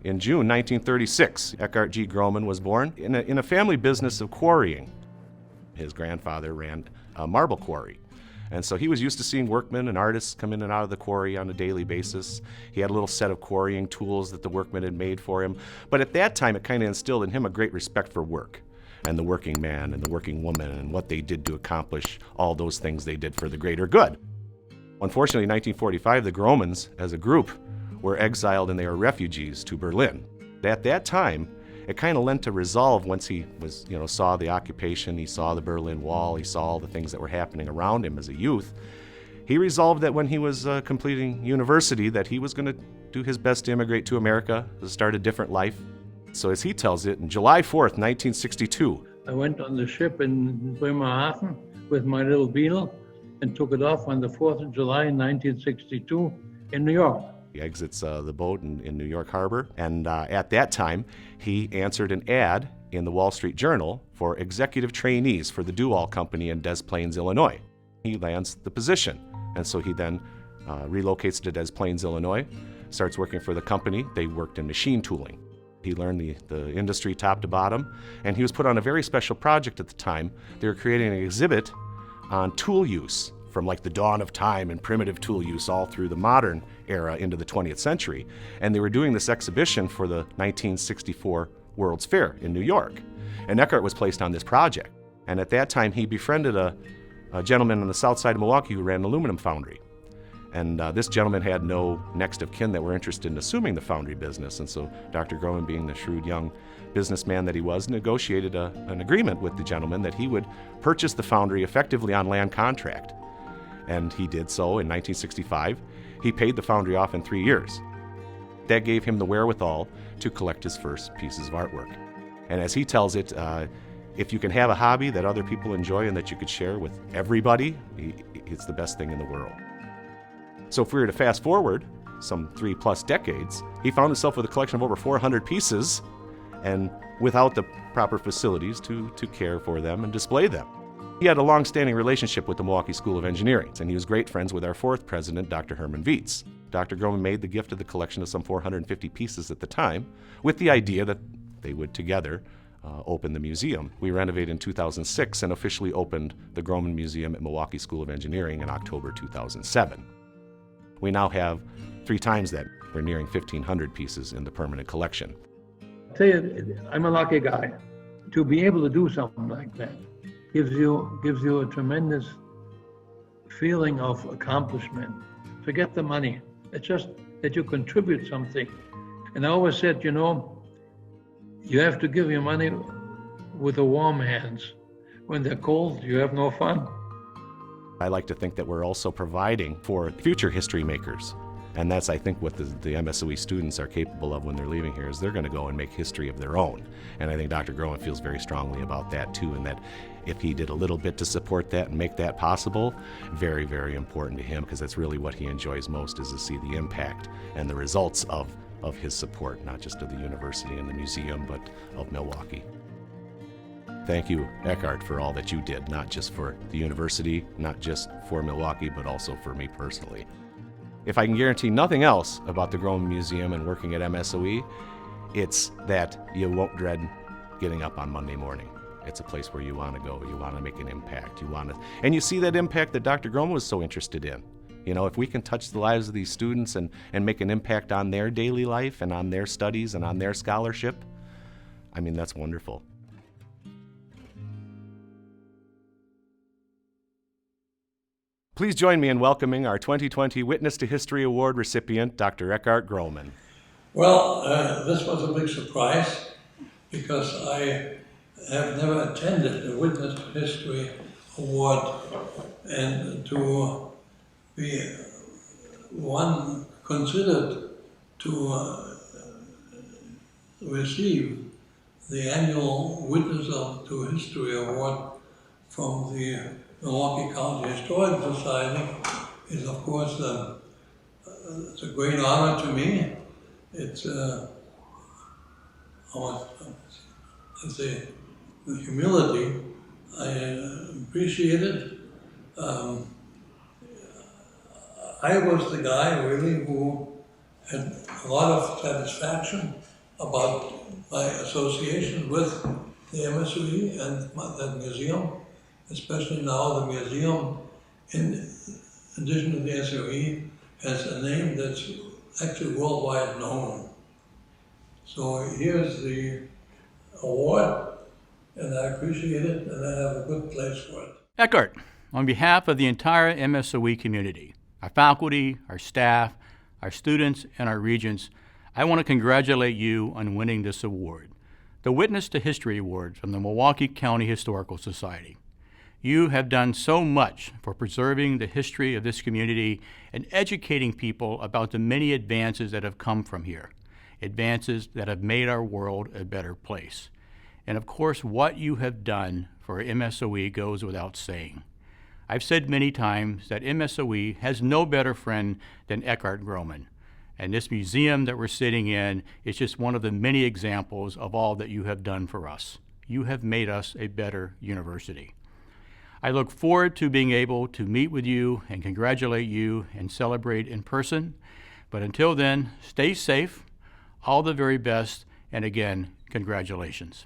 In June 1936, Eckhart G. Grohmann was born in a family business of quarrying. His grandfather ran a marble quarry. And so he was used to seeing workmen and artists come in and out of the quarry on a daily basis. He had a little set of quarrying tools that the workmen had made for him. But at that time, it kind of instilled in him a great respect for work and the working man and the working woman and what they did to accomplish all those things they did for the greater good. Unfortunately, in 1945, the Grohmanns, as a group, were exiled and they were refugees to Berlin. At that time, it kind of lent to resolve once he was, saw the occupation, he saw the Berlin Wall, he saw all the things that were happening around him as a youth. He resolved that when he was completing university that he was going to do his best to immigrate to America, to start a different life. So as he tells it, on July 4th, 1962, I went on the ship in Bremerhaven with my little Beetle and took it off on the 4th of July 1962 in New York. He exits the boat in New York Harbor, and at that time, he answered an ad in the Wall Street Journal for executive trainees for the Dual Company in Des Plaines, Illinois. He lands the position, and so he then relocates to Des Plaines, Illinois, starts working for the company. They worked in machine tooling. He learned the industry top to bottom, and he was put on a very special project at the time. They were creating an exhibit on tool use, from like the dawn of time and primitive tool use all through the modern era into the 20th century. And they were doing this exhibition for the 1964 World's Fair in New York. And Eckhart was placed on this project. And at that time, he befriended a gentleman on the south side of Milwaukee who ran an aluminum foundry. And this gentleman had no next of kin that were interested in assuming the foundry business. And so Dr. Grohmann, being the shrewd young businessman that he was, negotiated an agreement with the gentleman that he would purchase the foundry effectively on land contract. And he did so in 1965. He paid the foundry off in 3 years. That gave him the wherewithal to collect his first pieces of artwork. And as he tells it, if you can have a hobby that other people enjoy and that you could share with everybody, it's the best thing in the world. So if we were to fast forward some 3+ decades, he found himself with a collection of over 400 pieces and without the proper facilities to care for them and display them. He had a long-standing relationship with the Milwaukee School of Engineering, and he was great friends with our fourth president, Dr. Herman Vietz. Dr. Grohmann made the gift of the collection of some 450 pieces at the time, with the idea that they would together open the museum. We renovated in 2006 and officially opened the Grohmann Museum at Milwaukee School of Engineering in October 2007. We now have 3 times that. We're nearing 1,500 pieces in the permanent collection. I tell you, I'm a lucky guy. To be able to do something like that gives you a tremendous feeling of accomplishment. Forget the money. It's just that you contribute something. And I always said, you have to give your money with the warm hands. When they're cold, you have no fun. I like to think that we're also providing for future history makers. And that's, I think, what the MSOE students are capable of when they're leaving here, is they're going to go and make history of their own. And I think Dr. Grohmann feels very strongly about that, too, and that if he did a little bit to support that and make that possible, very, very important to him, because that's really what he enjoys most, is to see the impact and the results of his support, not just of the university and the museum, but of Milwaukee. Thank you, Eckhart, for all that you did, not just for the university, not just for Milwaukee, but also for me personally. If I can guarantee nothing else about the Grohmann Museum and working at MSOE, it's that you won't dread getting up on Monday morning. It's a place where you want to go, you want to make an impact, and you see that impact that Dr. Grohmann was so interested in. If we can touch the lives of these students and make an impact on their daily life and on their studies and on their scholarship, that's wonderful. Please join me in welcoming our 2020 Witness to History Award recipient, Dr. Eckhart Grohmann. Well, this was a big surprise because I have never attended the Witness to History Award, and to be one considered to receive the annual Witness to History Award from the Milwaukee County Historical Society is, of course, it's a great honor to me. It's I'd say the humility. I appreciate it. I was the guy really who had a lot of satisfaction about my association with the MSOE and that museum, especially now the museum, in addition to the MSOE, has a name that's actually worldwide known. So here's the award, and I appreciate it, and I have a good place for it. Eckhart, on behalf of the entire MSOE community, our faculty, our staff, our students, and our regents, I want to congratulate you on winning this award, the Witness to History Award from the Milwaukee County Historical Society. You have done so much for preserving the history of this community and educating people about the many advances that have come from here, advances that have made our world a better place. And of course, what you have done for MSOE goes without saying. I've said many times that MSOE has no better friend than Eckhart Grohmann. And this museum that we're sitting in is just one of the many examples of all that you have done for us. You have made us a better university. I look forward to being able to meet with you and congratulate you and celebrate in person. But until then, stay safe, all the very best, and again, congratulations.